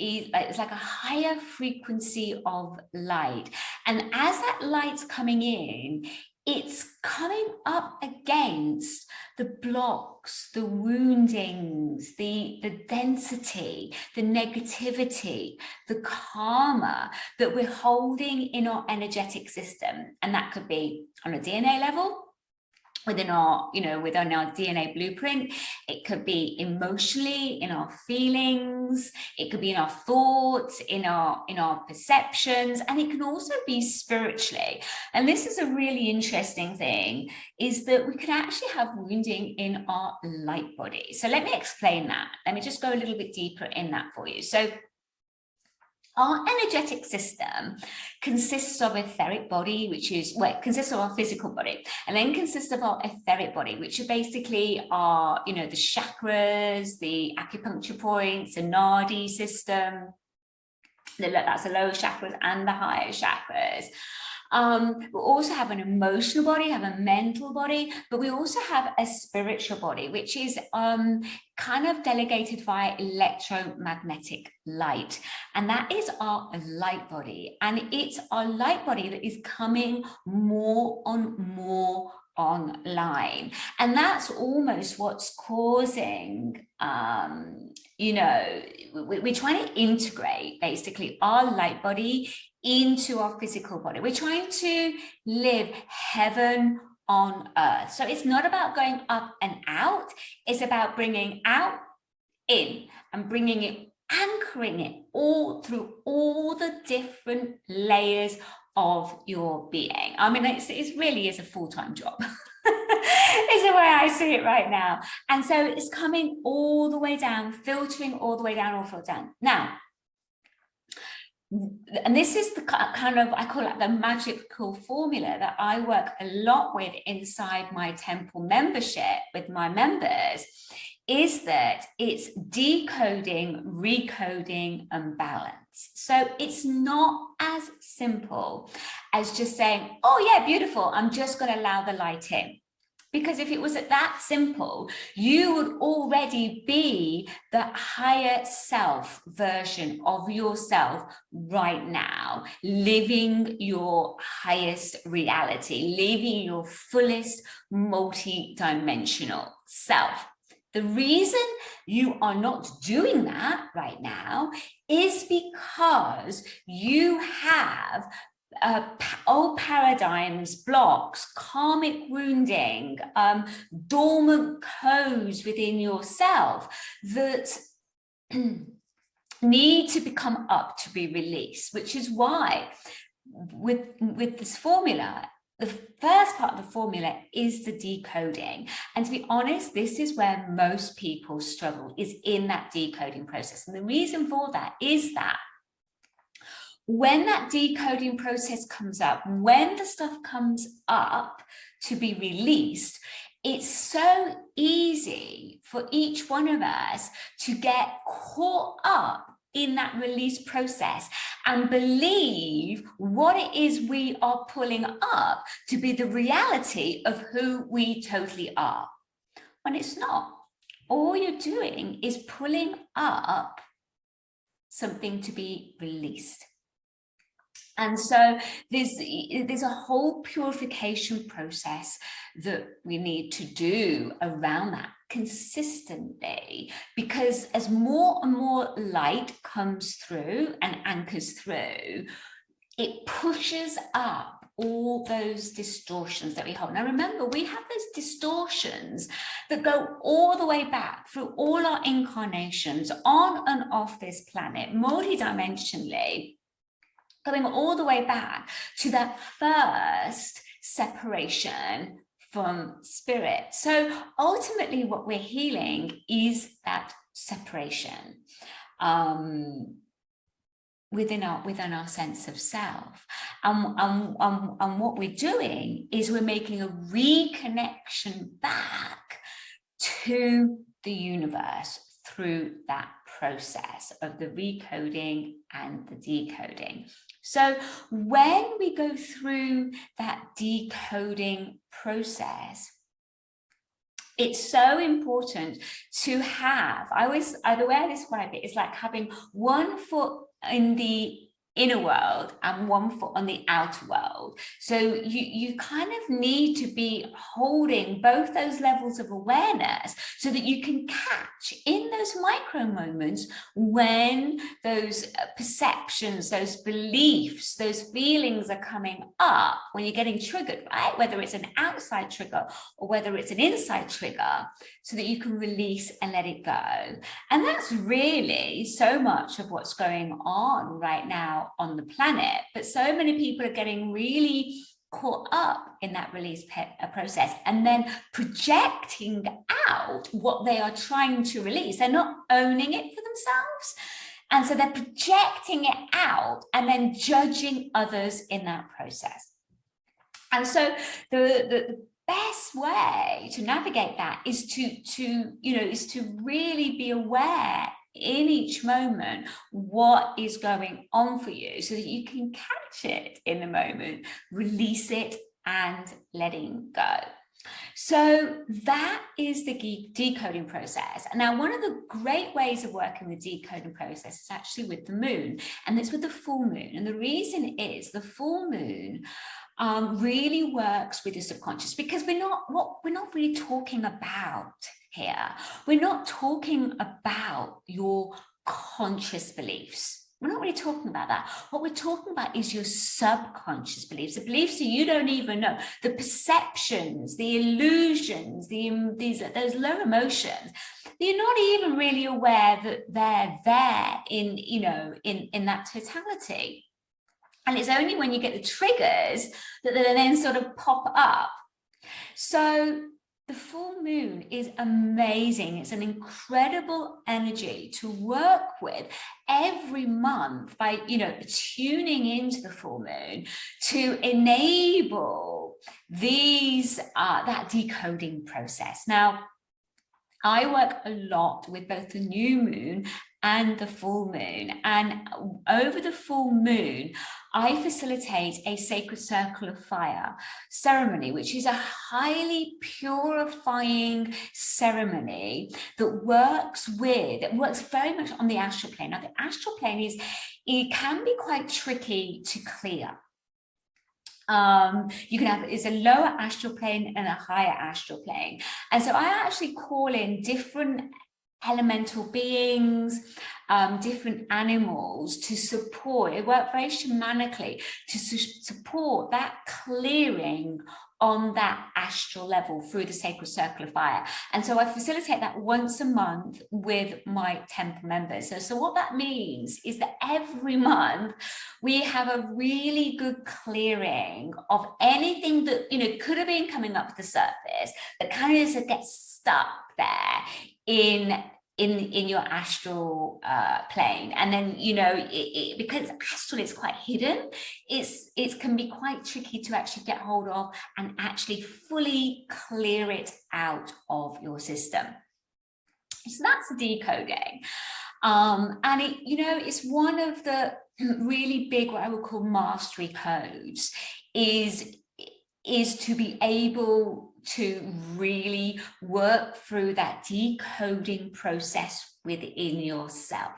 it's like a higher frequency of light. And as that light's coming in, it's coming up against the blocks, the woundings, the density, the negativity, the karma that we're holding in our energetic system. And that could be on a DNA level, within our, within our DNA blueprint. It could be emotionally, in our feelings, it could be in our thoughts, in our perceptions, and it can also be spiritually. And this is a really interesting thing, is that we can actually have wounding in our light body. So let me explain that. Let me just go a little bit deeper in that for you. So our energetic system consists of etheric body, which is, well, it consists of our physical body, and then consists of our etheric body, which are basically our, the chakras, the acupuncture points, the nadi system. That's the lower chakras and the higher chakras. We also have an emotional body, have a mental body, but we also have a spiritual body, which is kind of delegated via electromagnetic light. And that is our light body. And it's our light body that is coming more online. And that's almost what's causing, we're trying to integrate basically our light body into our physical body. We're trying to live heaven on earth. So it's not about going up and out. It's about bringing out in and bringing it, anchoring it all through all the different layers of your being. I mean, it really is a full-time job. Is the way I see it right now. And so it's coming all the way down, filtering all the way down, all filtered down. Now, and this is the kind of, I call it the magical formula that I work a lot with inside my temple membership with my members, is that it's decoding, recoding, and balance. So it's not as simple as just saying, oh yeah, beautiful, I'm just going to allow the light in. Because if it was that simple, you would already be the higher self version of yourself right now, living your highest reality, living your fullest multi-dimensional self. The reason you are not doing that right now is because you have old paradigms, blocks, karmic wounding, dormant codes within yourself that need to become up to be released, which is why with this formula, the first part of the formula is the decoding. And to be honest, this is where most people struggle, is in that decoding process. And the reason for that is that when that decoding process comes up, when the stuff comes up to be released, it's so easy for each one of us to get caught up in that release process and believe what it is we are pulling up to be the reality of who we totally are, when it's not. All you're doing is pulling up something to be released. And so there's a whole purification process that we need to do around that consistently, because as more and more light comes through and anchors through, it pushes up all those distortions that we hold. Now remember, we have those distortions that go all the way back through all our incarnations on and off this planet, multidimensionally, going all the way back to that first separation from spirit. So ultimately what we're healing is that separation within our sense of self. And what we're doing is we're making a reconnection back to the universe through that process of the recoding and the decoding. So when we go through that decoding process, It's so important to have, the way I describe it is like having one foot in the inner world and one foot on the outer world. So you kind of need to be holding both those levels of awareness so that you can catch in those micro moments when those perceptions, those beliefs, those feelings are coming up, when you're getting triggered, right? Whether it's an outside trigger or whether it's an inside trigger, so that you can release and let it go. And that's really so much of what's going on right now on the planet. But so many people are getting really caught up in that release process and then projecting out what they are trying to release. They're not owning it for themselves. And so they're projecting it out and then judging others in that process. And so the best way to navigate that is to really be aware in each moment what is going on for you, so that you can catch it in the moment, release it, and letting go. So that is the decoding process. Now, one of the great ways of working with the decoding process is actually with the moon, and it's with the full moon. And the reason is the full moon really works with the subconscious, because we're not really talking about here. We're not talking about your conscious beliefs. We're not really talking about that. What we're talking about is your subconscious beliefs, the beliefs that you don't even know, the perceptions, the illusions, those low emotions. You're not even really aware that they're there in that totality. And it's only when you get the triggers that they then sort of pop up. So the full moon is amazing. It's an incredible energy to work with every month by, tuning into the full moon to enable that decoding process. Now, I work a lot with both the new moon and the full moon. And over the full moon, I facilitate a sacred circle of fire ceremony, which is a highly purifying ceremony that works very much on the astral plane. Now, the astral plane it can be quite tricky to clear. It's a lower astral plane and a higher astral plane. And so I actually call in different elemental beings, different animals to support. It worked very shamanically to support that clearing on that astral level through the sacred circle of fire. And so I facilitate that once a month with my temple members. So what that means is that every month we have a really good clearing of anything that could have been coming up to the surface, that kind of just gets stuck there in your astral plane. And then because astral is quite hidden, it can be quite tricky to actually get hold of and actually fully clear it out of your system. So that's the decoding. And it's one of the really big, what I would call mastery codes, is to be able to really work through that decoding process within yourself.